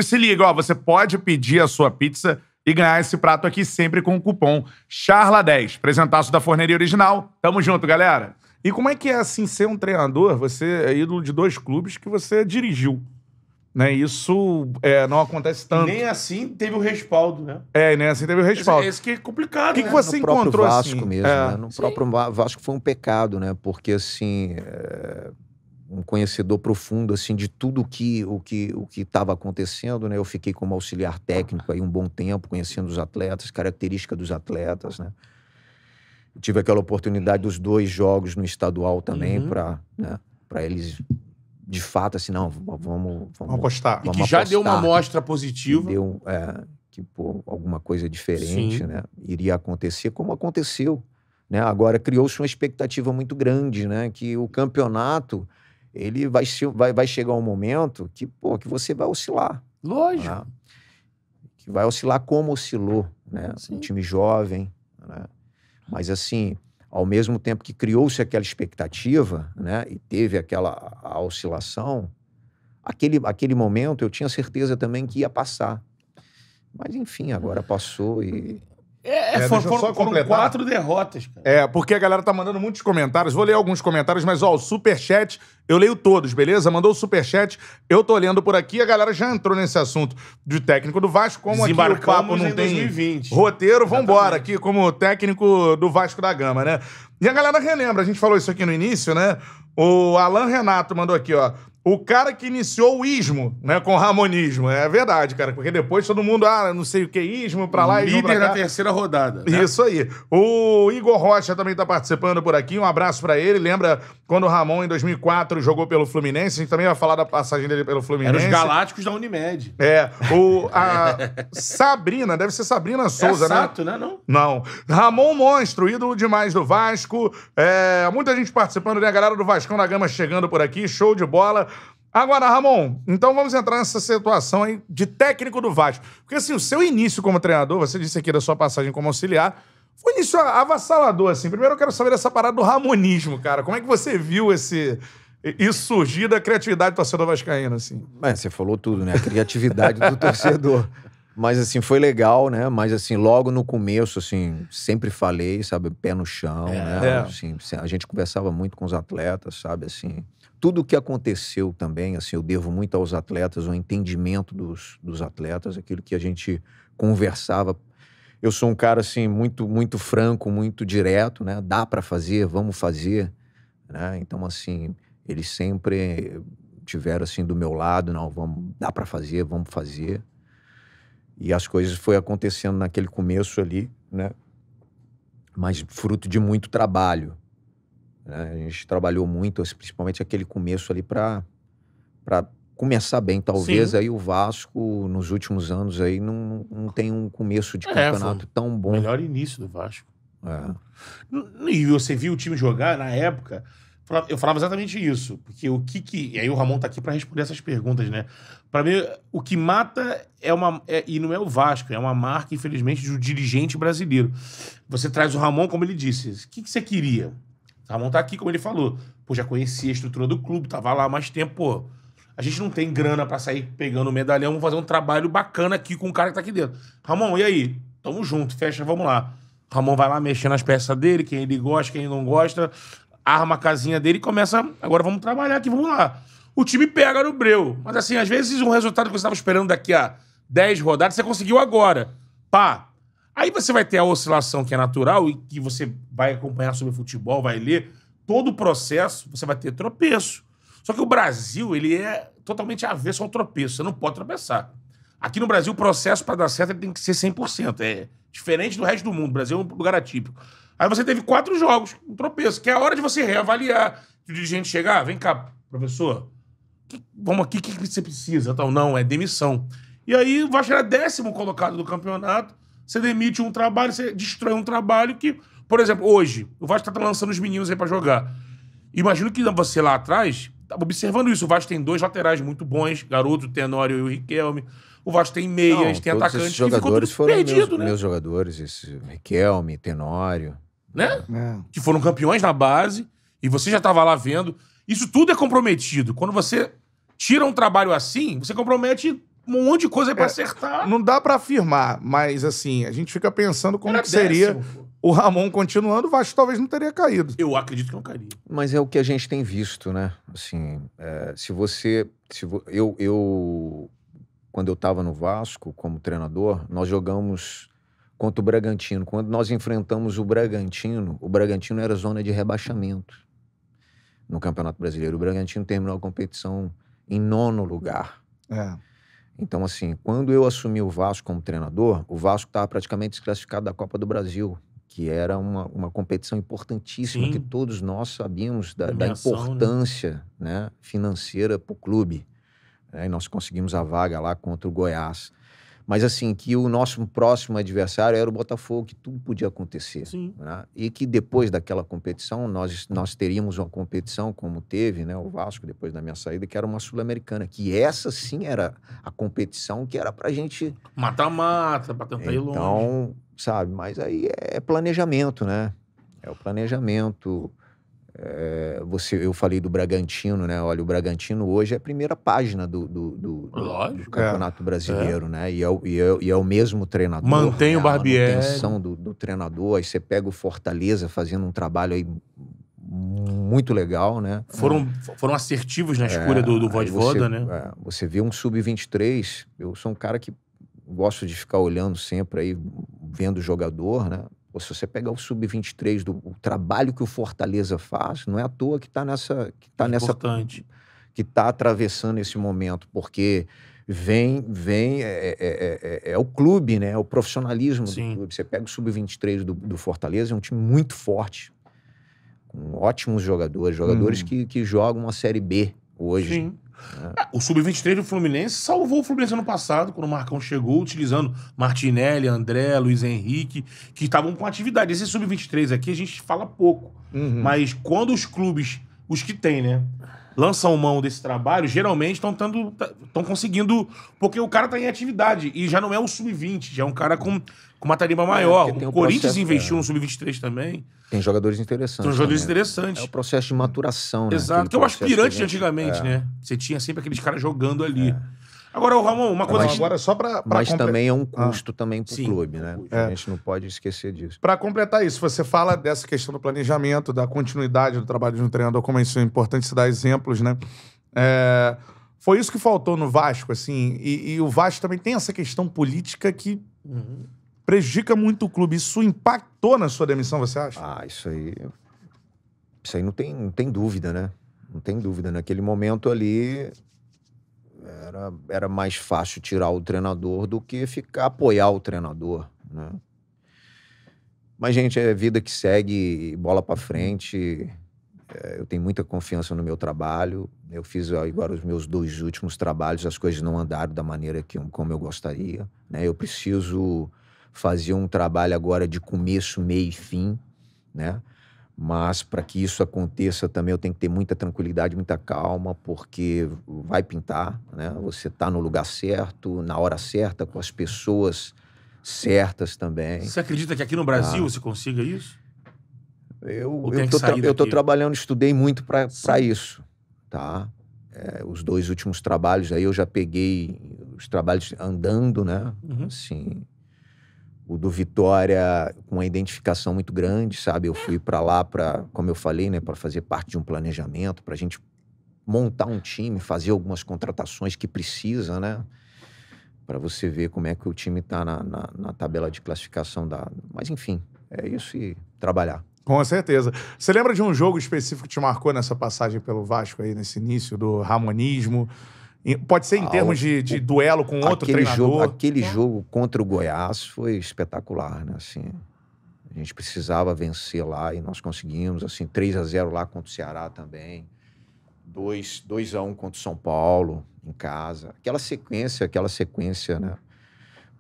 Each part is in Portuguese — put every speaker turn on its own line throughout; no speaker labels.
Se liga, ó, você pode pedir a sua pizza e ganhar esse prato aqui sempre com o cupom CHARLA10. Presentaço da Forneria Original. Tamo junto, galera. E como é que é, assim, ser um treinador? Você é ídolo de 2 clubes que você dirigiu, né? Isso não acontece tanto.
Nem assim teve o respaldo, né?
Nem assim teve o respaldo.
Esse que é complicado,
O que
né?
você
no próprio
encontrou,
Vasco
assim?
mesmo, né? No próprio Vasco foi um pecado, né? Porque, assim, um conhecedor profundo, assim, de tudo o que estava acontecendo, né? Eu fiquei como auxiliar técnico aí um bom tempo, conhecendo os atletas, características dos atletas, né? Eu tive aquela oportunidade dos 2 jogos no estadual também, para eles, de fato, assim, não, vamos
apostar.
E que já deu uma amostra positiva.
Deu, que, pô, alguma coisa diferente, né? Iria acontecer, como aconteceu, né? Agora, criou-se uma expectativa muito grande, né? Que o campeonato, ele vai chegar um momento que, pô, que você vai oscilar.
Lógico.
Né? Que vai oscilar como oscilou, né? Um time jovem, né? Mas, assim, ao mesmo tempo que criou-se aquela expectativa, né? E teve a oscilação, aquele momento eu tinha certeza também que ia passar. Mas, enfim, agora passou e...
Foram 4 derrotas, cara.
Porque a galera tá mandando muitos comentários. Vou ler alguns comentários, mas, ó, o superchat, eu leio todos, beleza? Mandou o superchat, eu tô lendo por aqui. A galera já entrou nesse assunto de técnico do Vasco. Como aqui o papo não tem
2020.
roteiro, vambora aqui como técnico do Vasco da Gama, né? E a galera relembra, a gente falou isso aqui no início, né? O Alan Renato mandou aqui, ó. O cara que iniciou o ismo, né, com o ramonismo. É verdade, cara, porque depois todo mundo, não sei o que, ismo pra lá, ismo pra cá.
Líder da 3ª rodada. Né?
Isso aí. O Igor Rocha também tá participando por aqui, um abraço pra ele. Lembra quando o Ramon, em 2004, jogou pelo Fluminense? A gente também vai falar da passagem dele pelo Fluminense.
Eram os Galácticos da Unimed.
A Sabrina, deve ser Sabrina Souza, né?
Exato, né?
Não. Ramon Monstro, ídolo demais do Vasco. Muita gente participando, né? A galera do Vascão da Gama chegando por aqui, show de bola. Agora, Ramon, então vamos entrar nessa situação aí de técnico do Vasco. Porque, assim, o seu início como treinador, você disse aqui da sua passagem como auxiliar, foi um início avassalador, assim. Primeiro eu quero saber dessa parada do ramonismo, cara. Como é que você viu isso surgir da criatividade do torcedor vascaíno, assim?
Você falou tudo, né? A criatividade do torcedor. Mas, assim, foi legal, né? Mas, assim, logo no começo, assim, sempre falei, sabe? Pé no chão, né? Assim, a gente conversava muito com os atletas, sabe? Assim, tudo o que aconteceu também, assim, eu devo muito aos atletas, o entendimento dos atletas, aquilo que a gente conversava. Eu sou um cara, assim, muito, muito franco, muito direto, né? Dá pra fazer, vamos fazer, né? Então, assim, eles sempre tiveram, assim, do meu lado, não, dá pra fazer, vamos fazer. E as coisas foi acontecendo naquele começo ali, né? Mas fruto de muito trabalho, né? A gente trabalhou muito, principalmente aquele começo ali para começar bem. Talvez aí o Vasco, nos últimos anos, aí não tem um começo de campeonato tão bom.
Melhor início do Vasco. E você viu o time jogar na época... Eu falava exatamente isso, porque e aí o Ramon tá aqui pra responder essas perguntas, né? Pra mim, o que mata e não é o Vasco, é uma marca, infelizmente, do dirigente brasileiro. Você traz o Ramon, como ele disse, o que você queria? O Ramon tá aqui, como ele falou. Pô, já conhecia a estrutura do clube, tava lá há mais tempo, pô. A gente não tem grana pra sair pegando o medalhão, vamos fazer um trabalho bacana aqui com o cara que tá aqui dentro. Ramon, e aí? Tamo junto, fecha, vamos lá. O Ramon vai lá mexer nas peças dele, quem ele gosta, quem não gosta... arma a casinha dele e começa... Agora vamos trabalhar aqui, vamos lá. O time pega no breu. Mas assim, às vezes um resultado que você estava esperando daqui a 10 rodadas, você conseguiu agora. Pá. Aí você vai ter a oscilação que é natural e que você vai acompanhar sobre futebol, vai ler. Todo o processo, você vai ter tropeço. Só que o Brasil, ele é totalmente avesso ao tropeço. Você não pode tropeçar. Aqui no Brasil, o processo para dar certo ele tem que ser 100%. É diferente do resto do mundo. O Brasil é um lugar atípico. Aí você teve 4 jogos, um tropeço, que é a hora de você reavaliar. O dirigente chegar, vem cá, professor, vamos aqui, o que você precisa? Então, não, é demissão. E aí, o Vasco era 10º colocado do campeonato, você demite um trabalho, você destrói um trabalho que, por exemplo, hoje, o Vasco tá lançando os meninos aí pra jogar. Imagino que você lá atrás, tava observando isso, o Vasco tem 2 laterais muito bons, garoto, o Tenório e o Riquelme. O Vasco tem meias, tem atacantes,
esses jogadores que ficou tudo
perdido, né?
Meus jogadores, esse Riquelme, Tenório...
Né? Que foram campeões na base, e você já estava lá vendo. Isso tudo é comprometido. Quando você tira um trabalho assim, você compromete um monte de coisa aí pra acertar.
Não dá pra afirmar, mas assim, a gente fica pensando como que seria o Ramon continuando, o Vasco talvez não teria caído.
Eu acredito que não cairia.
Mas é o que a gente tem visto, né? Assim, quando eu estava no Vasco como treinador, nós jogamos contra o Bragantino. Quando nós enfrentamos o Bragantino era zona de rebaixamento no Campeonato Brasileiro. O Bragantino terminou a competição em 9º lugar. Então, assim, quando eu assumi o Vasco como treinador, o Vasco estava praticamente desclassificado da Copa do Brasil, que era uma competição importantíssima, que todos nós sabíamos da importância, né, financeira para o clube. E nós conseguimos a vaga lá contra o Goiás. Mas assim, que o nosso próximo adversário era o Botafogo, que tudo podia acontecer. Né? E que depois daquela competição, nós teríamos uma competição como teve, né, o Vasco, depois da minha saída, que era uma Sul-Americana, que essa sim era a competição que era pra gente...
Mata-mata, pra tentar ir longe.
Então, sabe, mas aí é planejamento, né? É o planejamento... eu falei do Bragantino, né? Olha, o Bragantino hoje é a primeira página do Campeonato Brasileiro, né? E é o mesmo treinador.
Mantém, né? O Barbieri.
A manutenção do treinador. Aí você pega o Fortaleza fazendo um trabalho aí muito legal, né?
Foram assertivos na escolha do Vojvoda, né?
Você vê um Sub-23, eu sou um cara que gosto de ficar olhando sempre aí, vendo o jogador, né? Ou se você pegar o Sub-23, o trabalho que o Fortaleza faz, não é à toa que está que está atravessando esse momento, porque é o clube, né? É o profissionalismo do clube. Você pega o Sub-23 do Fortaleza, é um time muito forte, com ótimos jogadores que jogam a Série B hoje.
Sim. O Sub-23 do Fluminense salvou o Fluminense ano passado, quando o Marcão chegou, utilizando Martinelli, André, Luiz Henrique, que estavam com atividade. Esse Sub-23 aqui a gente fala pouco. Mas quando os clubes, os que tem, né, lançam mão desse trabalho, geralmente estão conseguindo, porque o cara tá em atividade, e já não é o Sub-20, já é um cara com uma tarimba maior. O Corinthians investiu no Sub-23 também.
Tem jogadores interessantes.
Tem jogadores interessantes.
É o processo de maturação, né?
Exato, que é o aspirante de antigamente, né? Você tinha sempre aqueles caras jogando ali. Agora, Ramon, uma coisa...
Agora só pra
mas também é um custo também pro clube, né? A gente não pode esquecer disso.
Para completar isso, você fala dessa questão do planejamento, da continuidade do trabalho de um treinador, como isso é importante se dar exemplos, né? Foi isso que faltou no Vasco, assim, e o Vasco também tem essa questão política que prejudica muito o clube. Isso impactou na sua demissão, você acha?
Isso aí não tem dúvida, né? Não tem dúvida. Naquele momento ali, era mais fácil tirar o treinador do que apoiar o treinador, né? Mas, gente, é vida que segue, bola pra frente. Eu tenho muita confiança no meu trabalho. Eu fiz agora os meus 2 últimos trabalhos, as coisas não andaram da maneira como eu gostaria, né? Eu preciso fazer um trabalho agora de começo, meio e fim, né? Mas para que isso aconteça também eu tenho que ter muita tranquilidade, muita calma, porque vai pintar, né? Você tá no lugar certo, na hora certa, com as pessoas certas também.
Você acredita que aqui no Brasil você consiga isso?
Eu tô trabalhando, estudei muito para isso, tá? Os 2 últimos trabalhos aí eu já peguei os trabalhos andando, né? Assim, o do Vitória com uma identificação muito grande, sabe? Eu fui para lá como eu falei, né, para fazer parte de um planejamento, pra gente montar um time, fazer algumas contratações que precisa, né? Para você ver como é que o time tá na tabela de classificação Mas enfim, é isso e trabalhar.
Com certeza. Você lembra de um jogo específico que te marcou nessa passagem pelo Vasco aí, nesse início do ramonismo? Pode ser em termos de duelo com outro treinador.
Aquele jogo contra o Goiás foi espetacular, né? Assim, a gente precisava vencer lá e nós conseguimos, assim, 3-0 lá contra o Ceará também. 2-1 contra o São Paulo, em casa. Aquela sequência, né?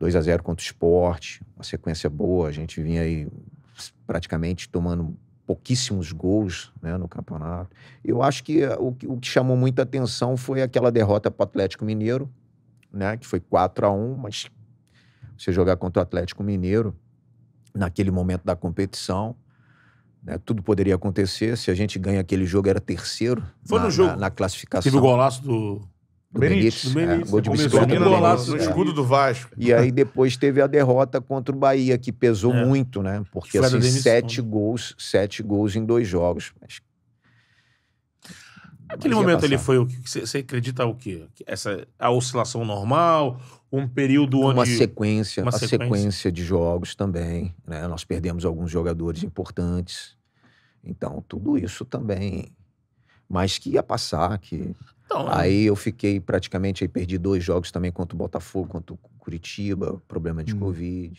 2-0 contra o Sport, uma sequência boa. A gente vinha aí praticamente tomando pouquíssimos gols, né, no campeonato. Eu acho que o que chamou muita atenção foi aquela derrota para o Atlético Mineiro, né, que foi 4-1, mas você jogar contra o Atlético Mineiro, naquele momento da competição, né, tudo poderia acontecer. Se a gente ganha aquele jogo, era terceiro
foi no jogo
na classificação.
Teve o golaço do
Do Benítez.
Gol de bicicleta do
Benítez. No escudo do Vasco.
E aí depois teve a derrota contra o Bahia, que pesou muito, né? Porque assim, 7 gols em 2 jogos.
Aquele momento ali foi o que você acredita o quê? A oscilação normal, um período onde...
Uma sequência de jogos também, né? Nós perdemos alguns jogadores importantes. Então, tudo isso também... Mas que ia passar, que... Então, aí eu fiquei praticamente... Aí perdi 2 jogos também contra o Botafogo, contra o Curitiba, problema de Covid.